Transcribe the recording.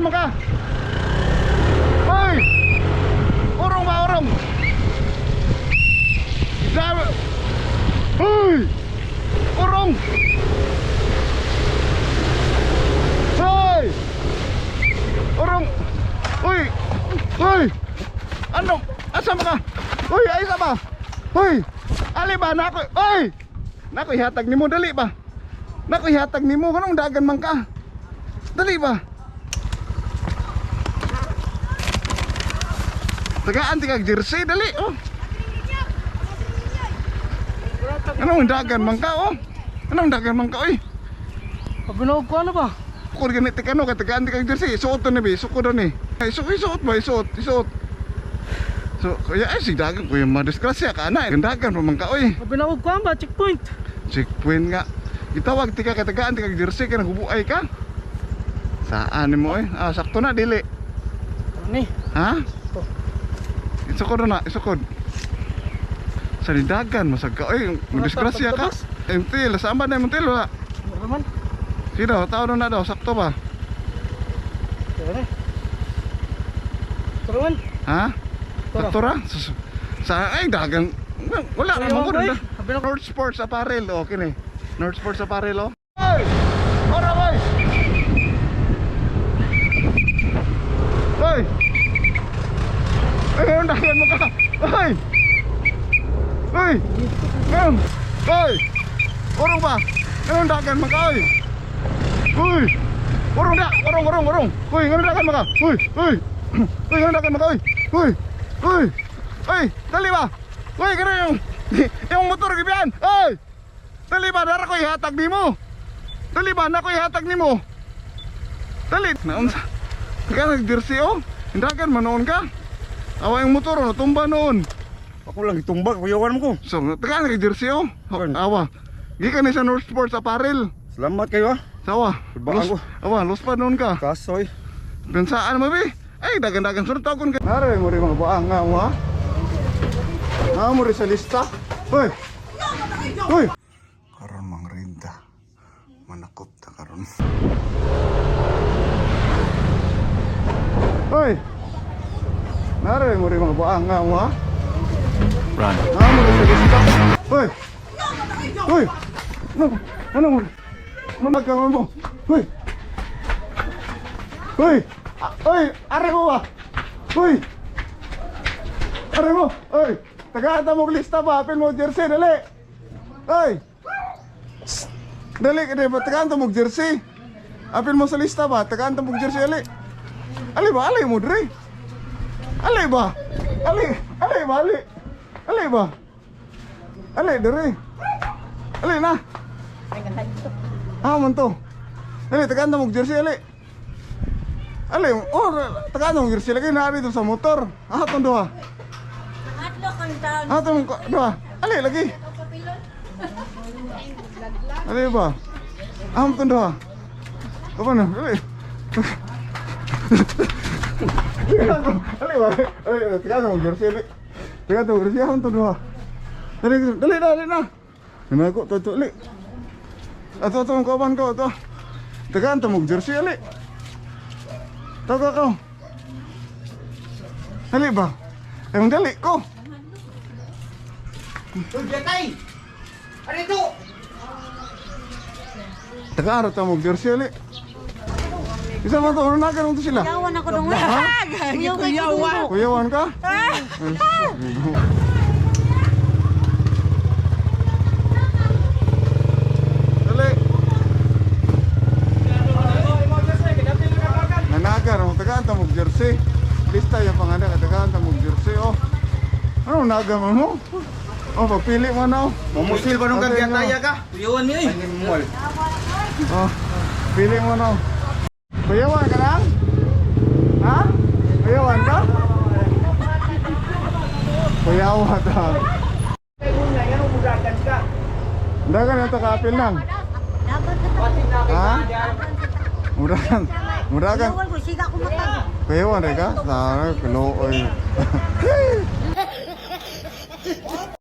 dagan mo ka. Hoy! Urong ba, urong? Dami. Hoy! Urong! Hoy! Urong! Hoy! Hoy! Ano? Asa mo ka? Hoy, ay isa ba? Hoy! Ali ba? Nako! Hoy! Nako, ihatag ni mo, dali ba? Nako, ihatag ni mo. Anong dagan man ka? Dali ba? Tagaan ti kag jersey, dali, oh. Anong dagan man ka, oh? Anong dagan man ka, oy? Pabinaw ko ano ba? Kung ganit ti kano, tagaan ti kag jersey, isuot to na ba? Isuot na ni. Isuot ba? Isuot. So, kaya ay si dagan ko yung madisgrasya ka na, dagan man ka, oy. Pabinaw ko ano ba? Checkpoint. Checkpoint nga. Gitawag ti ka katagaan ti kag jersey ka nagbubuay ka. Saan mo, eh? Ah, sakto na, dili. Ni. Ha? Isukod na, isukod. Sa nidagan, masagka. Ay, madisgrasya ka. Emtil, saan ba na yung emtil, wala? Ano naman? Sino, tao na daw, sakto ba? Kaya na. Turuan. Ha? Sakto ra? Sa, ay, dagan. Wala na mo ko. North Sports Apparel, okay na eh. North Sports Apparel, oh. Ay! Ora, boy! Hoy! Ay, ngayon dagan mo ka! Hoy! Hoy! Ngayon! Hoy! Urong ba? Ngayon dagan mo ka, hoy! Hoy! Urong da! Urong! Hoy! Ngayon dagan mo ka! Hoy! Hoy! Hoy! Ngayon dagan mo ka, hoy! Hoy! Hoy! Hoy! Dali ba? Hoy! Ganun yung motor gibian! Hoy! Dali ba? Dara ko ihatag ni mo! Dali ba? Na ko ihatag ni mo! Dali! Naunsa? Teka, nag-jersey, oh! Hindagan, manoon ka! Awa yung motor, oh! Tumba noon! Ako lang itumbag, kuyawan mo ko. So, teka, nag-jersey, oh! Kan? Awa! Gikan ni sa North Sports Apparel! Salamat kayo, Sawa! Ibaan ko. Awa, los pa noon ka! Kasoy. Pensaan mo, be! Ay, dagan-dagan, sunod tagon ka! Nara, mo rin mga baang nga mo, ha? Nga mo rin sa lista! Hoy! Hoy! Karon mang rinda. Manakop ta karon. Hoy! Nara, mo rin mga baang nga mo, ha? Run. Nga mo rin sa lista! Hoy! Hoy! Ano mo? Ano nagkaman mo? Hoy! Hoy! Hoy! Are mo ba? Hoy! Are mo! Hoy! Tagahata mo lista ba? Apil mo jersey, dali! Hoy! Dali, tagahata mo jersey! Apil mo sa lista ba? Tagahata mo jersey, dali! Ali ba? Ali mo, dre! Ali ba? Ali ba? Ali ba? Ali, dre! Ali na! Ah, man to! Dali, tagahata mo jersey, dali! Ali, oh, tagahata mo jersey, lagi na dito sa motor! Ah, itong doha! Ah, itong doha! Ali, lagi! Ali ba? Ah, itong doha! Kapan na? Ali! Ali ba? Ali, tagahata mo jersey, ali! Tagahata mo jersey, ah, itong doha! Dali na! Nanago, toto, ali! Ato, itong kapan ko, ito! Tagahata mo jersey, ali! Taga ko. Dali ba? Yung dali ko. Jekay! Arito! Taga-arat mo jersey ali. Isa man to, ano na ganun to sila? Kuyawan ako dong. Kuyawan! Kuyawan ka? Dali. Nanagar, taga-anta mo jersey. Lista yung pangalan, taga-anta mo jersey, oh. Ano naga mo? Oh, papili mo na, oh. Mamusil ba nung kagyataya ka? Kuyawan niya eh. Mall. Oh, pili mo na. Kuyawan ka lang? Ha? Kuyawan ka? Kuyawan ka. Dagan yung takapil lang. Ha? Muragan. Kuyawan ko, siga ko matag. Kuyawan ka? Sana, kulooy.